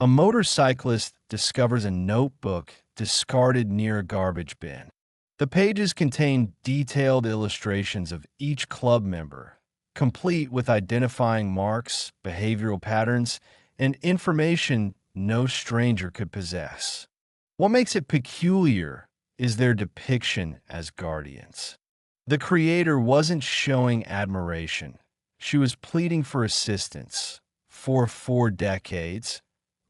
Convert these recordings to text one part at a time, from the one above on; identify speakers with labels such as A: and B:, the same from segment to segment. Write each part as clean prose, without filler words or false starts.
A: A motorcyclist discovers a notebook discarded near a garbage bin. The pages contain detailed illustrations of each club member, complete with identifying marks, behavioral patterns, and information no stranger could possess. What makes it peculiar is their depiction as guardians. The creator wasn't showing admiration. She was pleading for assistance. For 4 decades,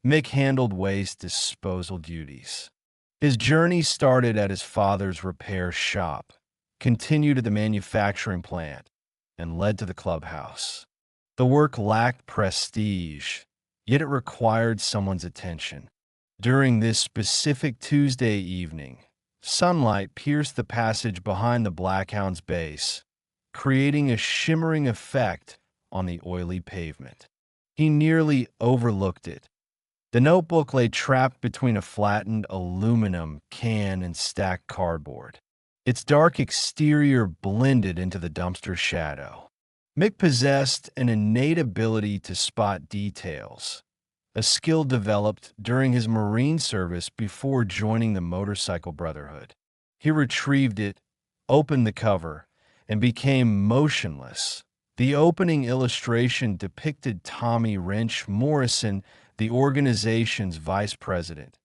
A: Mick handled waste disposal duties. His journey started at his father's repair shop, continued at the manufacturing plant, and led to the clubhouse. The work lacked prestige, yet it required someone's attention. During this specific Tuesday evening, sunlight pierced the passage behind the Blackhound's base, creating a shimmering effect on the oily pavement. He nearly overlooked it. The notebook lay trapped between a flattened aluminum can and stacked cardboard. Its dark exterior blended into the dumpster shadow. Mick possessed an innate ability to spot details, a skill developed during his Marine service before joining the Motorcycle Brotherhood. He retrieved it, opened the cover, and became motionless. The opening illustration depicted Tommy Wrench Morrison, the organization's vice president,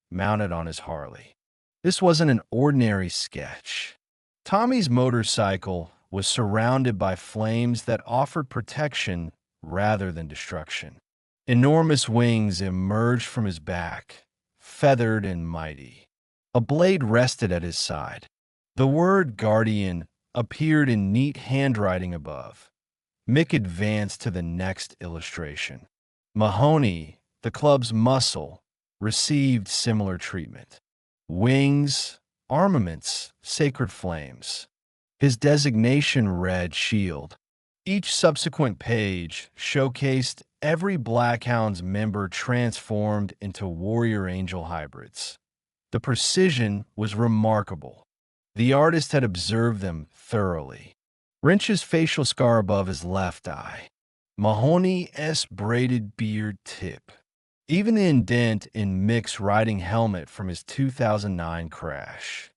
A: mounted on his Harley. This wasn't an ordinary sketch. Tommy's motorcycle was surrounded by flames that offered protection rather than destruction. Enormous wings emerged from his back, feathered and mighty. A blade rested at his side. The word Guardian appeared in neat handwriting above. Mick advanced to the next illustration. Mahoney, the club's muscle, received similar treatment. Wings, armaments, sacred flames. His designation read Shield. Each subsequent page showcased every Blackhound's member transformed into warrior angel hybrids. The precision was remarkable. The artist had observed them thoroughly. Wrench's facial scar above his left eye. Mahoney's braided beard tip. Even the indent in Mick's riding helmet from his 2009 crash.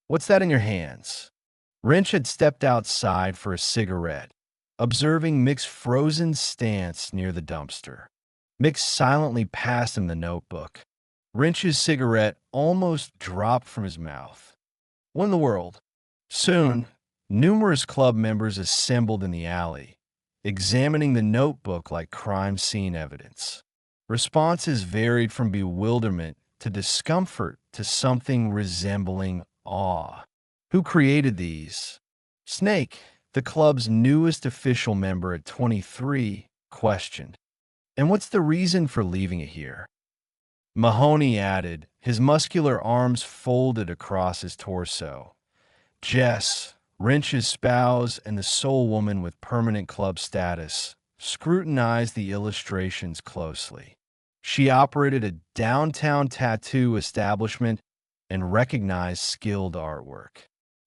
A: What's that in your hands? Wrench had stepped outside for a cigarette, observing Mick's frozen stance near the dumpster. Mick silently passed him the notebook. Wrench's cigarette almost dropped from his mouth. What in the world? Soon, numerous club members assembled in the alley, examining the notebook like crime scene evidence. Responses varied from bewilderment to discomfort to something resembling awe. Who created these? Snake, the club's newest official member at 23, questioned. And what's the reason for leaving it here? Mahoney added, his muscular arms folded across his torso. Jess, Wrench's spouse and the sole woman with permanent club status, scrutinized the illustrations closely. She operated a downtown tattoo establishment and recognized skilled artwork.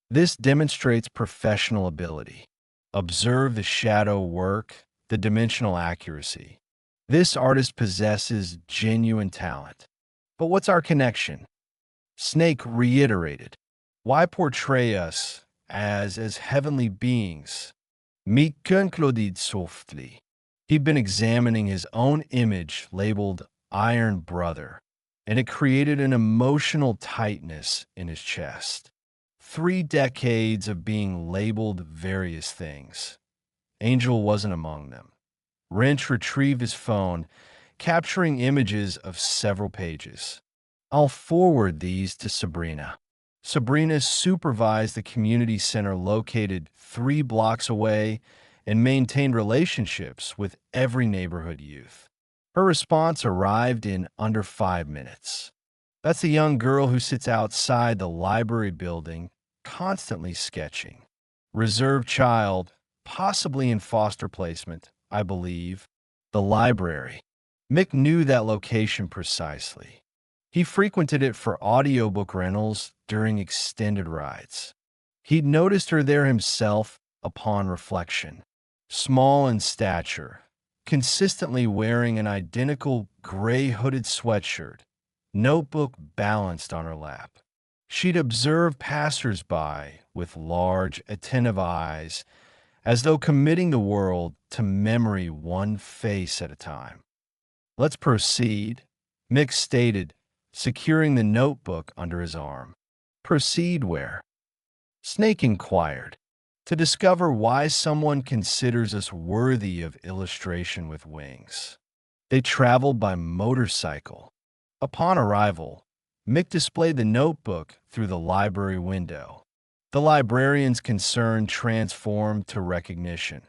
A: This demonstrates professional ability. Observe the shadow work, the dimensional accuracy. This artist possesses genuine talent. But what's our connection? Snake reiterated, why portray us as heavenly beings? Mick concluded softly. He'd been examining his own image labeled Iron Brother, and it created an emotional tightness in his chest. 3 decades of being labeled various things. Angel wasn't among them. Wrench retrieved his phone, capturing images of several pages. I'll forward these to Sabrina. Sabrina supervised the community center located 3 blocks away and maintained relationships with every neighborhood youth. Her response arrived in under 5 minutes. That's the young girl who sits outside the library building, constantly sketching. Reserved child, possibly in foster placement, I believe. The library. Mick knew that location precisely. He frequented it for audiobook rentals during extended rides. He'd noticed her there himself upon reflection. Small in stature, consistently wearing an identical gray hooded sweatshirt, notebook balanced on her lap. She'd observe passers-by with large, attentive eyes, as though committing the world to memory one face at a time. "Let's proceed," Mick stated, securing the notebook under his arm. "Proceed where?" Snake inquired. "To discover why someone considers us worthy of illustration with wings." They traveled by motorcycle. Upon arrival, Mick displayed the notebook through the library window. The librarian's concern transformed to recognition.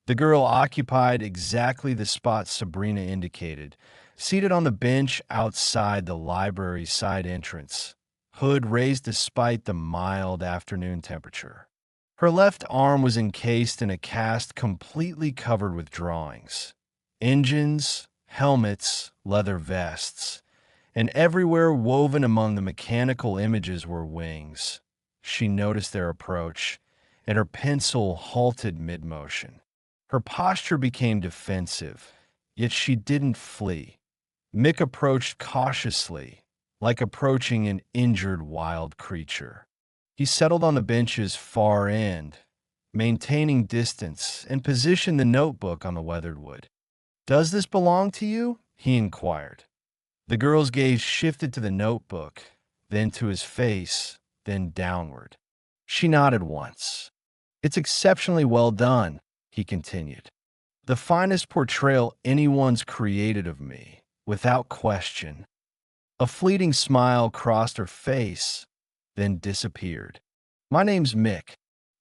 A: The girl occupied exactly the spot Sabrina indicated, seated on the bench outside the library's side entrance, hood raised despite the mild afternoon temperature. Her left arm was encased in a cast completely covered with drawings. Engines, helmets, leather vests, and everywhere woven among the mechanical images were wings. She noticed their approach, and her pencil halted mid-motion. Her posture became defensive, yet she didn't flee. Mick approached cautiously, like approaching an injured wild creature. He settled on the bench's far end, maintaining distance, and positioned the notebook on the weathered wood. "Does this belong to you?" he inquired. The girl's gaze shifted to the notebook, then to his face, then downward. She nodded once. "It's exceptionally well done," he continued. "The finest portrayal anyone's created of me, without question." A fleeting smile crossed her face, then disappeared. "My name's Mick.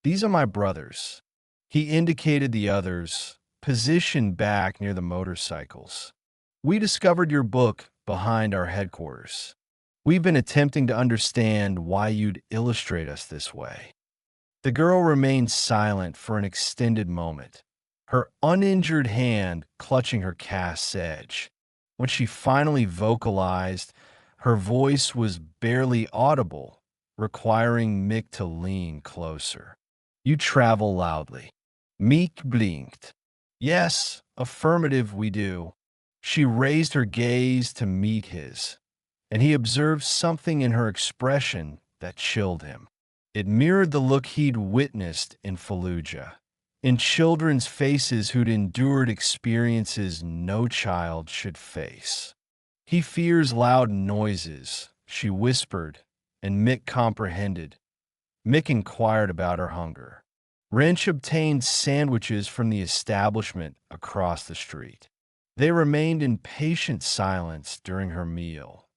A: These are my brothers." He indicated the others, positioned back near the motorcycles. "We discovered your book behind our headquarters. We've been attempting to understand why you'd illustrate us this way." The girl remained silent for an extended moment, her uninjured hand clutching her cast's edge. When she finally vocalized, her voice was barely audible, requiring Mick to lean closer. "You travel loudly." Mick blinked. "Yes, affirmative, we do." She raised her gaze to meet his, and he observed something in her expression that chilled him. It mirrored the look he'd witnessed in Fallujah, in children's faces who'd endured experiences no child should face. "He fears loud noises," she whispered, and Mick comprehended. Mick inquired about her hunger. Wrench obtained sandwiches from the establishment across the street. They remained in patient silence during her meal.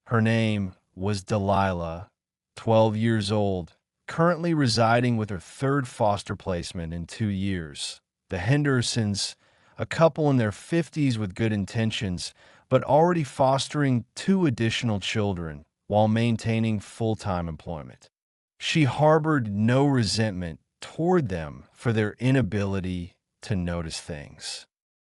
A: Her name was Delilah, 12 years old, currently residing with her third foster placement in 2 years. The Hendersons, a couple in their 50s with good intentions, but already fostering 2 additional children while maintaining full-time employment. She harbored no resentment toward them for their inability to notice things.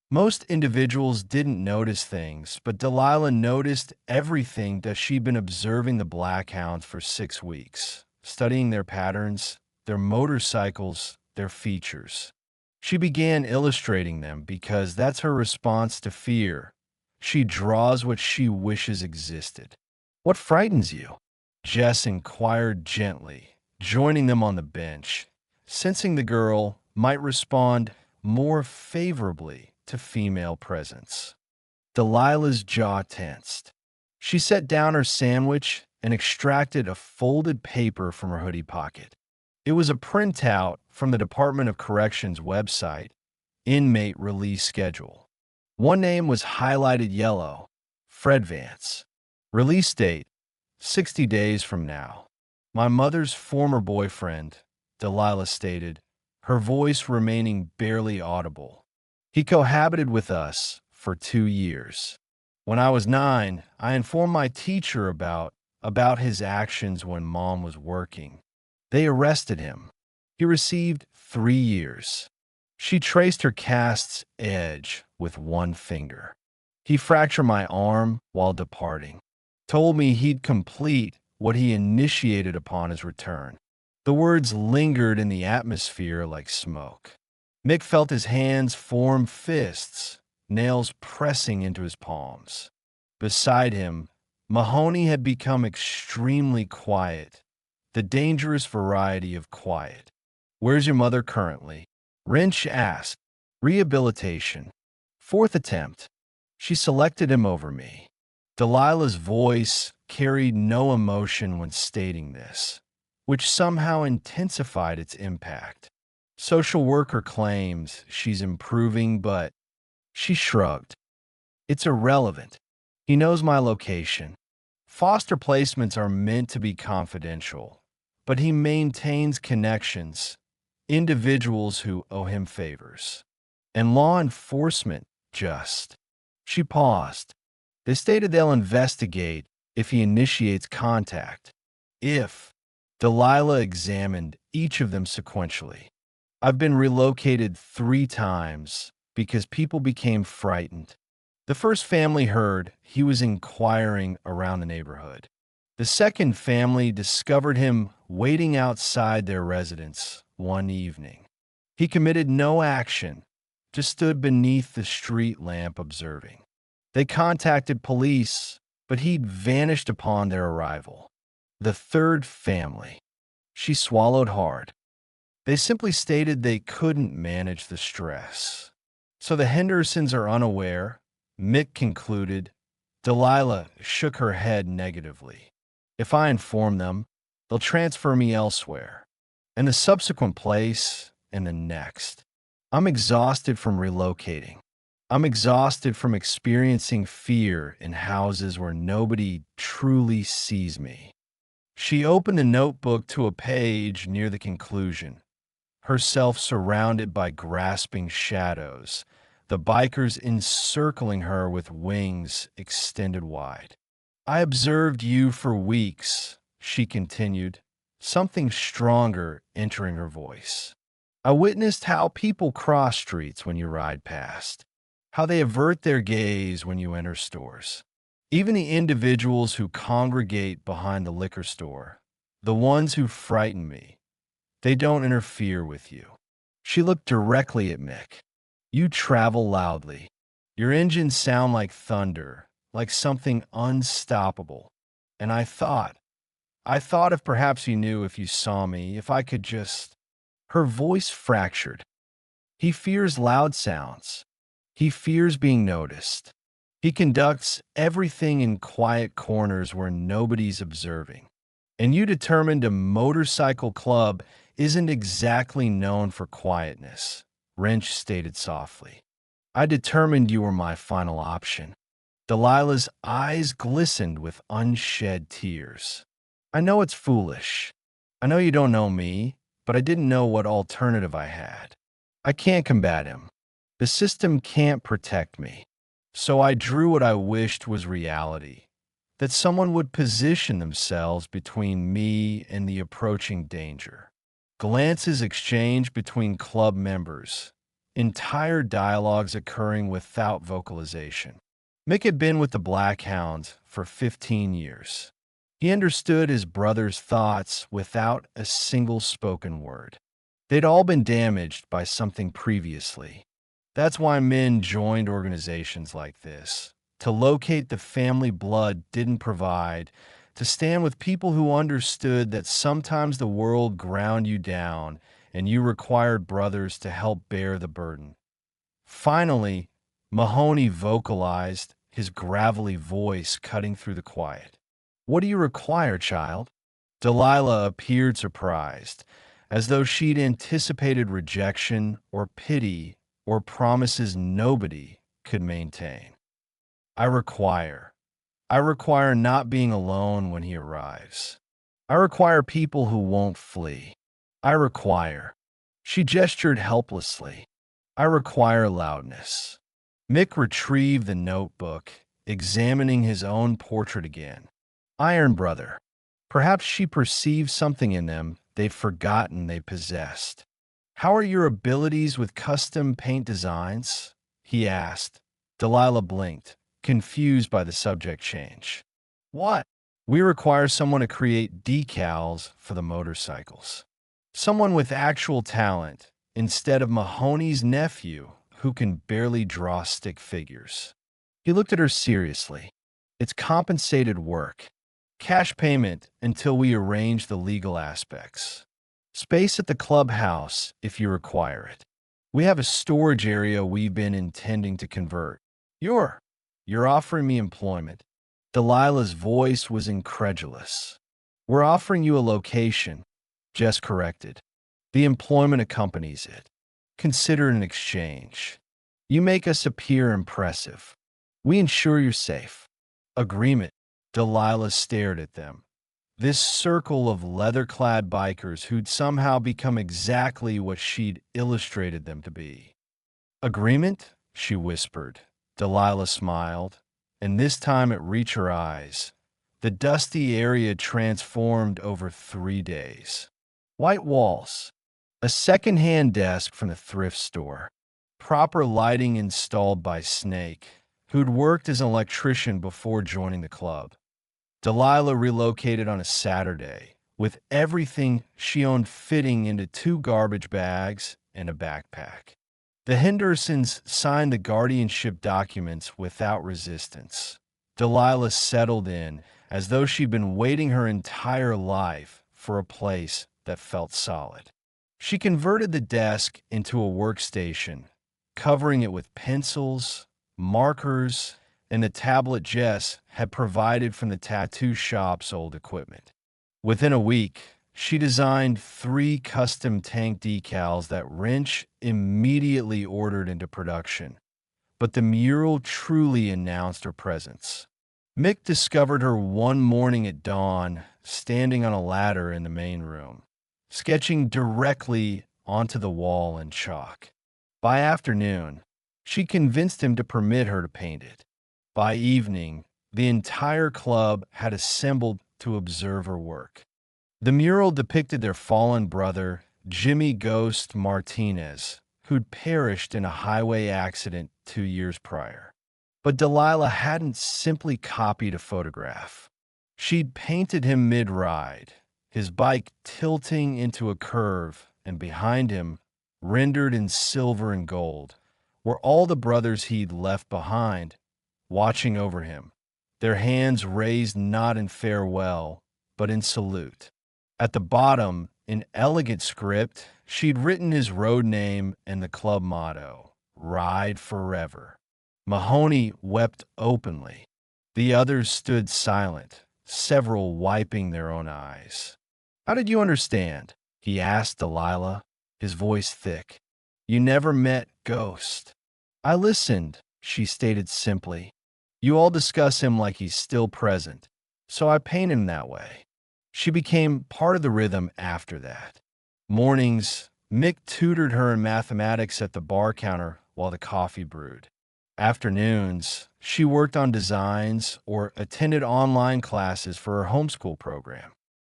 A: Most individuals didn't notice things, but Delilah noticed everything that she'd been observing the Blackhounds for 6 weeks, studying their patterns, their motorcycles, their features. She began illustrating them because that's her response to fear. She draws what she wishes existed. "What frightens you?" Jess inquired gently, joining them on the bench, sensing the girl might respond more favorably to female presence. Delilah's jaw tensed. She set down her sandwich and extracted a folded paper from her hoodie pocket. It was a printout from the Department of Corrections website, inmate release schedule. One name was highlighted yellow, Fred Vance. Release date, 60 days from now. "My mother's former boyfriend," Delilah stated, her voice remaining barely audible. "He cohabited with us for 2 years. When I was 9, I informed my teacher about his actions when Mom was working. They arrested him. He received 3 years." She traced her cast's edge with one finger. "He fractured my arm while departing. Told me he'd complete what he initiated upon his return." The words lingered in the atmosphere like smoke. Mick felt his hands form fists, nails pressing into his palms. Beside him, Mahoney had become extremely quiet, the dangerous variety of quiet. "Where's your mother currently?" Wrench asked. "Rehabilitation. Fourth attempt." She selected him over me. Delilah's voice carried no emotion when stating this, which somehow intensified its impact. "Social worker claims she's improving, but—" She shrugged. "It's irrelevant. He knows my location. Foster placements are meant to be confidential, but he maintains connections, individuals who owe him favors. And law enforcement just—" She paused. "They stated they'll investigate if he initiates contact. If—" Delilah examined each of them sequentially. "I've been relocated 3 times because people became frightened. The first family heard he was inquiring around the neighborhood. The second family discovered him waiting outside their residence one evening. He committed no action, just stood beneath the street lamp observing. They contacted police, but he'd vanished upon their arrival. The third family—" She swallowed hard. "They simply stated they couldn't manage the stress. So the Hendersons are unaware," Mick concluded. Delilah shook her head negatively. "If I inform them, they'll transfer me elsewhere, and the subsequent place, and the next. I'm exhausted from relocating. I'm exhausted from experiencing fear in houses where nobody truly sees me." She opened a notebook to a page near the conclusion, herself surrounded by grasping shadows, the bikers encircling her with wings extended wide. "I observed you for weeks," she continued, something stronger entering her voice. "I witnessed how people cross streets when you ride past, how they avert their gaze when you enter stores. Even the individuals who congregate behind the liquor store, the ones who frighten me, they don't interfere with you." She looked directly at Mick. "You travel loudly. Your engines sound like thunder, like something unstoppable. And I thought if perhaps you knew if you saw me, if I could just—" Her voice fractured. "He fears loud sounds. He fears being noticed. He conducts everything in quiet corners where nobody's observing. And you determined a motorcycle club isn't exactly known for quietness," Wrench stated softly. "I determined you were my final option." Delilah's eyes glistened with unshed tears. "I know it's foolish. I know you don't know me, but I didn't know what alternative I had. I can't combat him. The system can't protect me. So I drew what I wished was reality, that someone would position themselves between me and the approaching danger." Glances exchanged between club members, entire dialogues occurring without vocalization. Mick had been with the Black Hounds for 15 years. He understood his brother's thoughts without a single spoken word. They'd all been damaged by something previously. That's why men joined organizations like this, to locate the family blood didn't provide, to stand with people who understood that sometimes the world ground you down and you required brothers to help bear the burden. Finally, Mahoney vocalized, his gravelly voice cutting through the quiet. "What do you require, child?" Delilah appeared surprised, as though she'd anticipated rejection or pity or promises nobody could maintain. I require not being alone when he arrives. I require people who won't flee. I require—" She gestured helplessly. "I require loudness." Mick retrieved the notebook, examining his own portrait again. Iron brother. Perhaps she perceived something in them they'd forgotten they possessed. "How are your abilities with custom paint designs?" he asked. Delilah blinked, confused by the subject change. "What?" "We require someone to create decals for the motorcycles. Someone with actual talent, instead of Mahoney's nephew, who can barely draw stick figures. He looked at her seriously. It's compensated work. Cash payment until we arrange the legal aspects. Space at the clubhouse if you require it. We have a storage area we've been intending to convert. You're offering me employment. Delilah's voice was incredulous. We're offering you a location, Jess corrected. The employment accompanies it. Consider it an exchange. You make us appear impressive. We ensure you're safe. Agreement. Delilah stared at them. This circle of leather-clad bikers who'd somehow become exactly what she'd illustrated them to be. Agreement? She whispered. Delilah smiled, and this time it reached her eyes. The dusty area transformed over 3 days. White walls, a second-hand desk from the thrift store, proper lighting installed by Snake, who'd worked as an electrician before joining the club. Delilah relocated on a Saturday, with everything she owned fitting into 2 garbage bags and a backpack. The Hendersons signed the guardianship documents without resistance. Delilah settled in as though she'd been waiting her entire life for a place that felt solid. She converted the desk into a workstation, covering it with pencils, markers, and the tablet Jess had provided from the tattoo shop's old equipment. Within a week, she designed 3 custom tank decals that Wrench immediately ordered into production, but the mural truly announced her presence. Mick discovered her one morning at dawn, standing on a ladder in the main room, sketching directly onto the wall in chalk. By afternoon, she convinced him to permit her to paint it. By evening, the entire club had assembled to observe her work. The mural depicted their fallen brother, Jimmy Ghost Martinez, who'd perished in a highway accident 2 years prior. But Delilah hadn't simply copied a photograph. She'd painted him mid-ride, his bike tilting into a curve, and behind him, rendered in silver and gold, were all the brothers he'd left behind, watching over him, their hands raised not in farewell, but in salute. At the bottom, in elegant script, she'd written his road name and the club motto, Ride Forever. Mahoney wept openly. The others stood silent, several wiping their own eyes. How did you understand? He asked Delilah, his voice thick. You never met Ghost. I listened, she stated simply. You all discuss him like he's still present, so I paint him that way. She became part of the rhythm after that. Mornings, Mick tutored her in mathematics at the bar counter while the coffee brewed. Afternoons, she worked on designs or attended online classes for her homeschool program.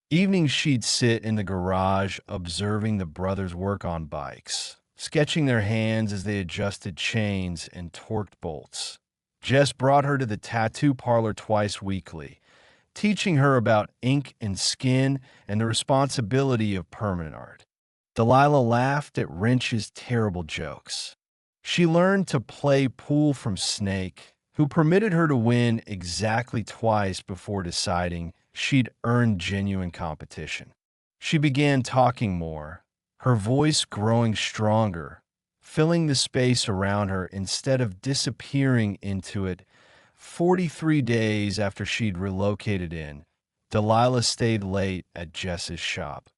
A: Evenings, she'd sit in the garage observing the brothers work on bikes, sketching their hands as they adjusted chains and torqued bolts. Jess brought her to the tattoo parlor twice weekly, teaching her about ink and skin and the responsibility of permanent art. Delilah laughed at Wrench's terrible jokes. She learned to play pool from Snake, who permitted her to win exactly twice before deciding she'd earned genuine competition. She began talking more, her voice growing stronger, filling the space around her instead of disappearing into it. 43 days after she'd relocated in, Delilah stayed late at Jess's shop,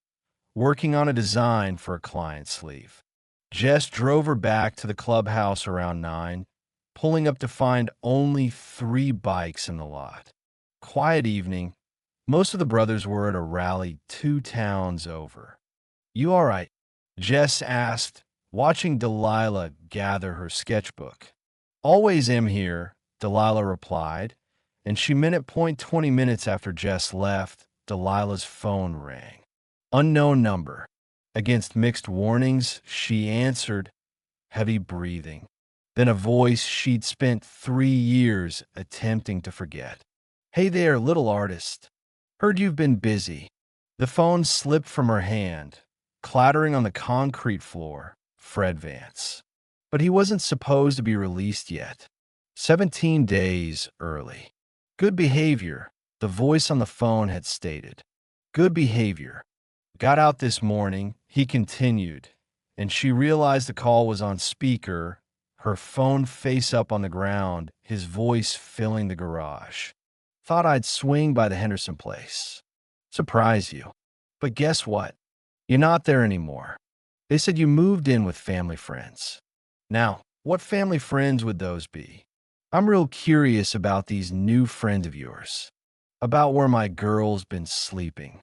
A: working on a design for a client sleeve. Jess drove her back to the clubhouse around 9, pulling up to find only 3 bikes in the lot. Quiet evening. Most of the brothers were at a rally 2 towns over. You all right? Jess asked, watching Delilah gather her sketchbook. Always am here, Delilah replied, and she meant it. 20 minutes after Jess left, Delilah's phone rang. Unknown number. Against mixed warnings, she answered, heavy breathing. Then a voice she'd spent 3 years attempting to forget. Hey there, little artist. Heard you've been busy. The phone slipped from her hand, clattering on the concrete floor. Fred Vance. But he wasn't supposed to be released yet. 17 days early. Good behavior, the voice on the phone had stated. Good behavior. Got out this morning, he continued, and she realized the call was on speaker, her phone face up on the ground, his voice filling the garage. Thought I'd swing by the Henderson place. Surprise you. But guess what? You're not there anymore. They said you moved in with family friends. Now, what family friends would those be? I'm real curious about these new friends of yours. About where my girl's been sleeping.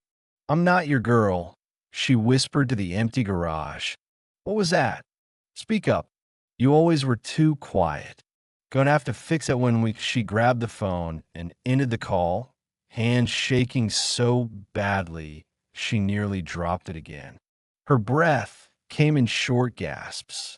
A: I'm not your girl, she whispered to the empty garage. What was that? Speak up. You always were too quiet. Gonna have to fix it when she grabbed the phone and ended the call, hands shaking so badly she nearly dropped it again. Her breath came in short gasps.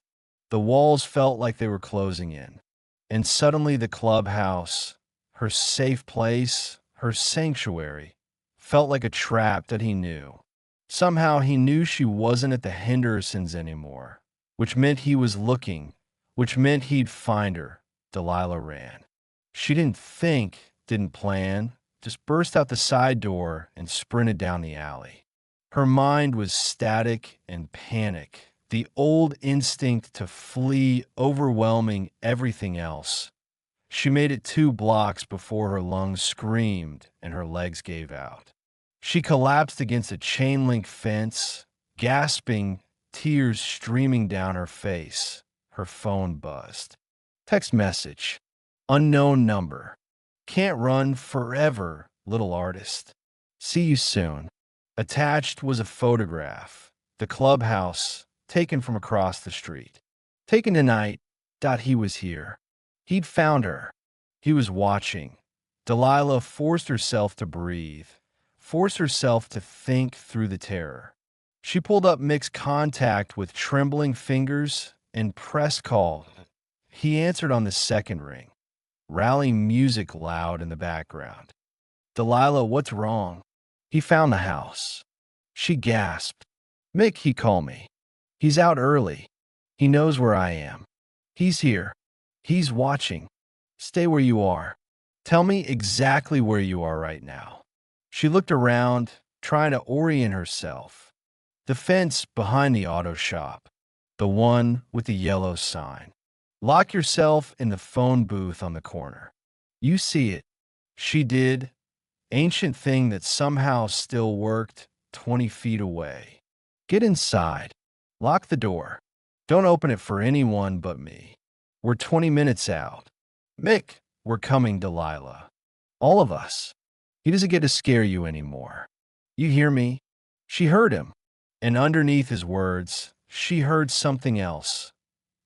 A: The walls felt like they were closing in. And suddenly the clubhouse, her safe place, her sanctuary, felt like a trap that he knew. Somehow he knew she wasn't at the Hendersons anymore, which meant he was looking, which meant he'd find her. Delilah ran. She didn't think, didn't plan, just burst out the side door and sprinted down the alley. Her mind was static and panic, the old instinct to flee overwhelming everything else. She made it 2 blocks before her lungs screamed and her legs gave out. She collapsed against a chain-link fence, gasping, tears streaming down her face. Her phone buzzed. Text message. Unknown number. Can't run forever, little artist. See you soon. Attached was a photograph. The clubhouse, taken from across the street. Taken tonight. He was here. He'd found her. He was watching. Delilah forced herself to breathe, forced herself to think through the terror. She pulled up Mick's contact with trembling fingers and pressed call. He answered on the second ring. Rallying music loud in the background. Delilah, what's wrong? He found the house. She gasped. Mick, he called me. He's out early. He knows where I am. He's here. He's watching. Stay where you are. Tell me exactly where you are right now. She looked around, trying to orient herself. The fence behind the auto shop. The one with the yellow sign. Lock yourself in the phone booth on the corner. You see it. She did. Ancient thing that somehow still worked 20 feet away. Get inside. Lock the door. Don't open it for anyone but me. We're 20 minutes out. Mick, we're coming, Delilah. All of us. He doesn't get to scare you anymore. You hear me? She heard him. And underneath his words, she heard something else.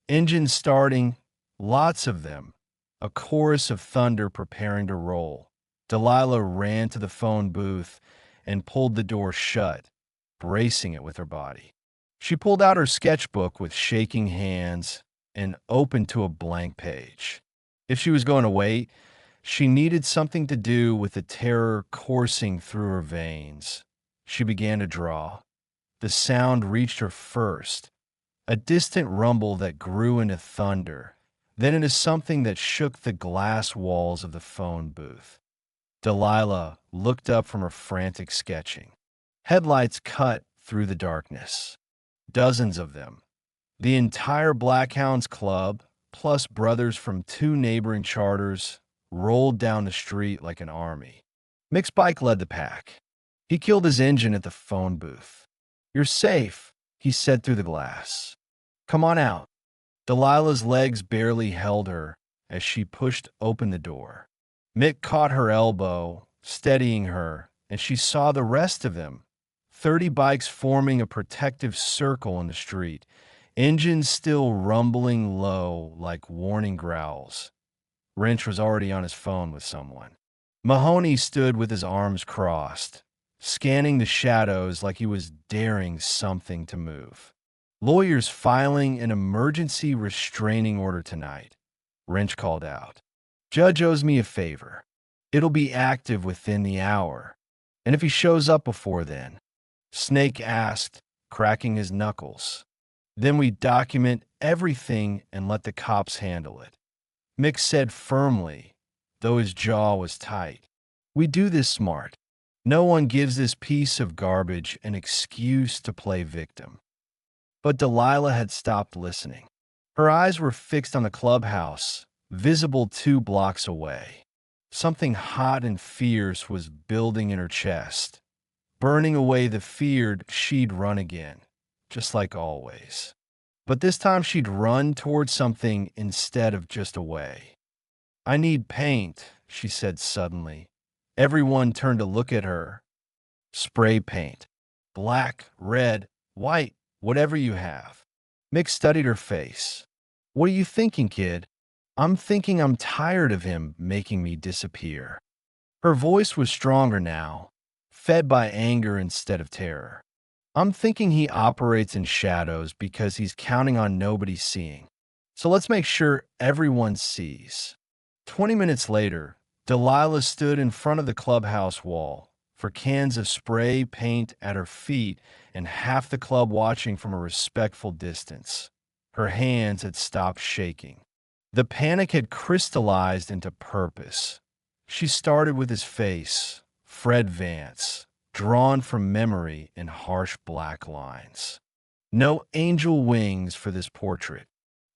A: Engines starting, lots of them. A chorus of thunder preparing to roll. Delilah ran to the phone booth and pulled the door shut, bracing it with her body. She pulled out her sketchbook with shaking hands and opened to a blank page. If she was going to wait, she needed something to do with the terror coursing through her veins. She began to draw. The sound reached her first, a distant rumble that grew into thunder, then into something that shook the glass walls of the phone booth. Delilah looked up from her frantic sketching. Headlights cut through the darkness. Dozens of them. The entire Blackhounds Club, plus brothers from 2 neighboring charters, rolled down the street like an army. Mick's bike led the pack. He killed his engine at the phone booth. You're safe, he said through the glass. Come on out. Delilah's legs barely held her as she pushed open the door. Mick caught her elbow, steadying her, and she saw the rest of them. 30 bikes forming a protective circle in the street, engines still rumbling low like warning growls. Wrench was already on his phone with someone. Mahoney stood with his arms crossed, scanning the shadows like he was daring something to move. Lawyers filing an emergency restraining order tonight, Wrench called out. Judge owes me a favor. It'll be active within the hour. And if he shows up before then? Snake asked, cracking his knuckles. Then we document everything and let the cops handle it. Mick said firmly, though his jaw was tight. We do this smart. No one gives this piece of garbage an excuse to play victim. But Delilah had stopped listening. Her eyes were fixed on the clubhouse, visible 2 blocks away. Something hot and fierce was building in her chest, burning away the fear she'd run again, just like always. But this time she'd run towards something instead of just away. I need paint, she said suddenly. Everyone turned to look at her. Spray paint. Black, red, white, whatever you have. Mick studied her face. What are you thinking, kid? I'm thinking I'm tired of him making me disappear. Her voice was stronger now, fed by anger instead of terror. I'm thinking he operates in shadows because he's counting on nobody seeing. So let's make sure everyone sees. 20 minutes later, Delilah stood in front of the clubhouse wall, for cans of spray paint at her feet and half the club watching from a respectful distance. Her hands had stopped shaking. The panic had crystallized into purpose. She started with his face, Fred Vance, drawn from memory in harsh black lines. No angel wings for this portrait.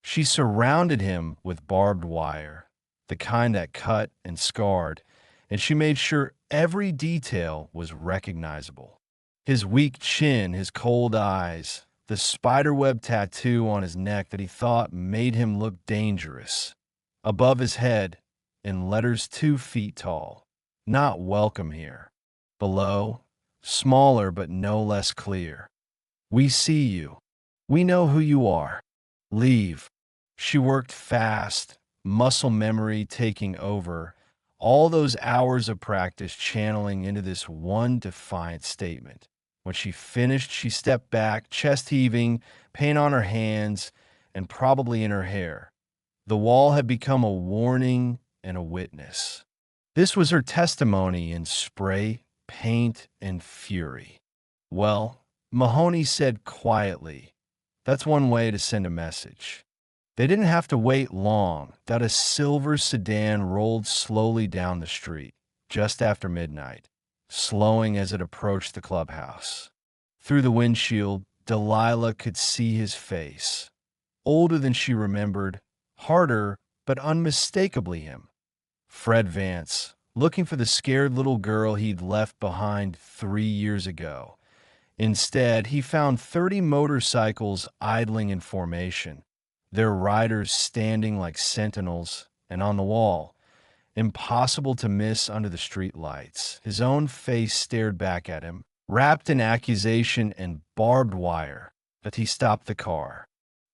A: She surrounded him with barbed wire, the kind that cut and scarred, and she made sure every detail was recognizable. His weak chin, his cold eyes, the spiderweb tattoo on his neck that he thought made him look dangerous. Above his head, in letters 2 feet tall, not welcome here. Below, smaller but no less clear. We see you. We know who you are. Leave. She worked fast, muscle memory taking over, all those hours of practice channeling into this one defiant statement. When she finished, she stepped back, chest heaving, paint on her hands, and probably in her hair. The wall had become a warning and a witness. This was her testimony in spray, paint, and fury. Well, Mahoney said quietly, that's one way to send a message. They didn't have to wait long that a silver sedan rolled slowly down the street, just after midnight, slowing as it approached the clubhouse. Through the windshield, Delilah could see his face. Older than she remembered, harder but unmistakably him. Fred Vance, looking for the scared little girl he'd left behind 3 years ago. Instead, he found 30 motorcycles idling in formation, their riders standing like sentinels, and on the wall, impossible to miss under the street lights, his own face stared back at him, wrapped in accusation and barbed wire, but he stopped the car.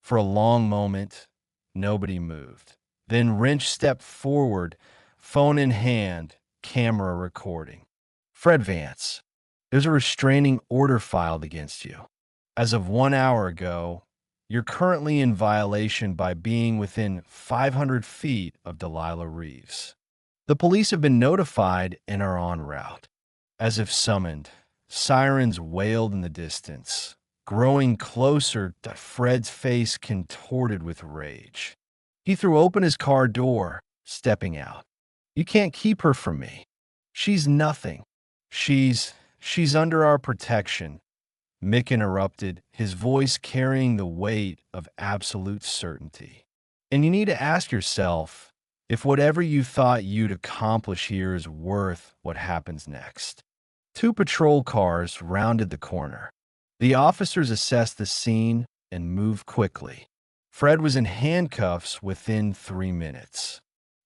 A: For a long moment, nobody moved. Then Wrench stepped forward, phone in hand, camera recording. Fred Vance, there's a restraining order filed against you. As of 1 hour ago, you're currently in violation by being within 500 feet of Delilah Reeves. The police have been notified and are en route. As if summoned, sirens wailed in the distance, growing closer that Fred's face contorted with rage. He threw open his car door, stepping out. You can't keep her from me. She's nothing. She's under our protection. Mick interrupted, his voice carrying the weight of absolute certainty. And you need to ask yourself if whatever you thought you'd accomplish here is worth what happens next. 2 patrol cars rounded the corner. The officers assessed the scene and moved quickly. Fred was in handcuffs within 3 minutes.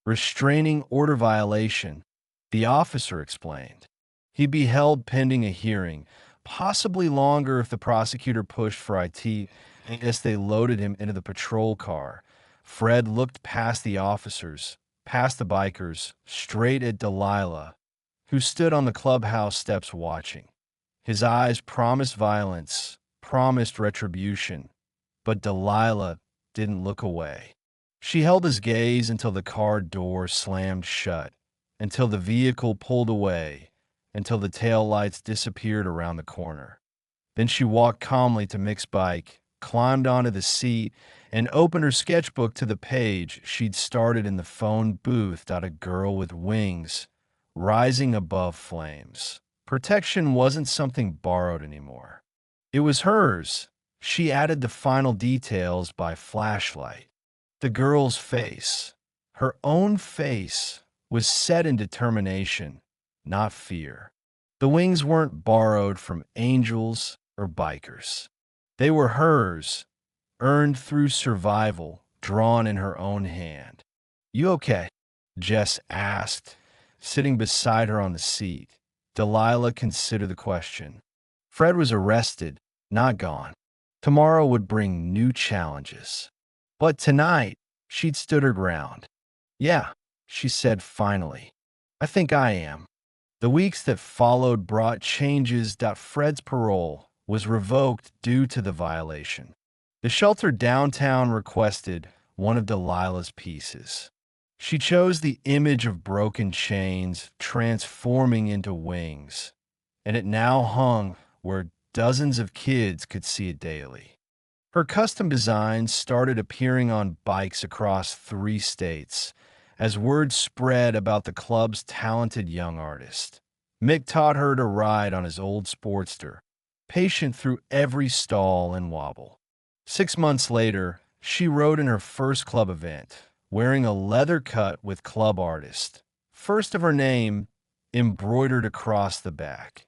A: Restraining order violation, the officer explained. He'd be held pending a hearing, possibly longer if the prosecutor pushed for IT. As they loaded him into the patrol car, Fred looked past the officers, past the bikers, straight at Delilah, who stood on the clubhouse steps watching. His eyes promised violence, promised retribution, but Delilah didn't look away. She held his gaze until the car door slammed shut, until the vehicle pulled away, until the taillights disappeared around the corner. Then she walked calmly to Mick's bike, climbed onto the seat, and opened her sketchbook to the page she'd started in the phone booth. A girl with wings, rising above flames. Protection wasn't something borrowed anymore. It was hers. She added the final details by flashlight. The girl's face, her own face, was set in determination, not fear. The wings weren't borrowed from angels or bikers. They were hers, earned through survival, drawn in her own hand. "You okay?" Jess asked, sitting beside her on the seat. Delilah considered the question. Fred was arrested, not gone. Tomorrow would bring new challenges. But tonight, she'd stood her ground. "Yeah," she said finally. "I think I am." The weeks that followed brought changes. Fred's parole was revoked due to the violation. The shelter downtown requested one of Delilah's pieces. She chose the image of broken chains transforming into wings, and it now hung where dozens of kids could see it daily. Her custom designs started appearing on bikes across 3 states as word spread about the club's talented young artist. Mick taught her to ride on his old Sportster, patient through every stall and wobble. 6 months later, she rode in her first club event, wearing a leather cut with club artist, first of her name, embroidered across the back.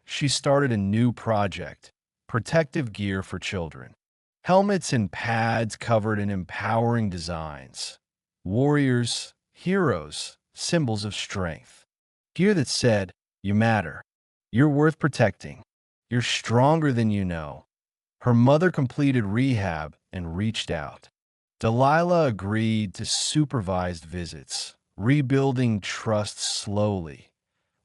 A: She started a new project, protective gear for children. Helmets and pads covered in empowering designs. Warriors, heroes, symbols of strength. Gear that said, "You matter. You're worth protecting. You're stronger than you know." Her mother completed rehab and reached out. Delilah agreed to supervised visits, rebuilding trust slowly.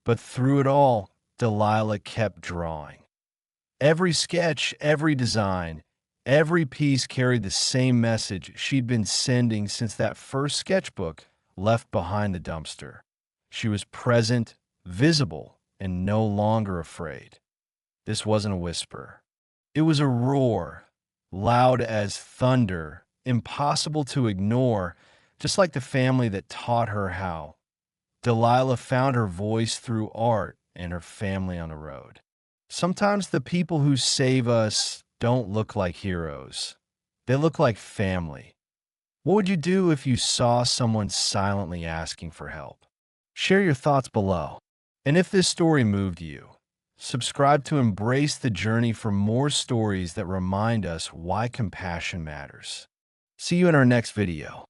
A: But through it all, Delilah kept drawing. Every sketch, every design, every piece carried the same message she'd been sending since that first sketchbook left behind the dumpster. She was present, visible, and no longer afraid. This wasn't a whisper. It was a roar, loud as thunder, impossible to ignore, just like the family that taught her how. Delilah found her voice through art and her family on the road. Sometimes the people who save us don't look like heroes. They look like family. What would you do if you saw someone silently asking for help? Share your thoughts below. And if this story moved you, subscribe to embrace the journey for more stories that remind us why compassion matters. See you in our next video.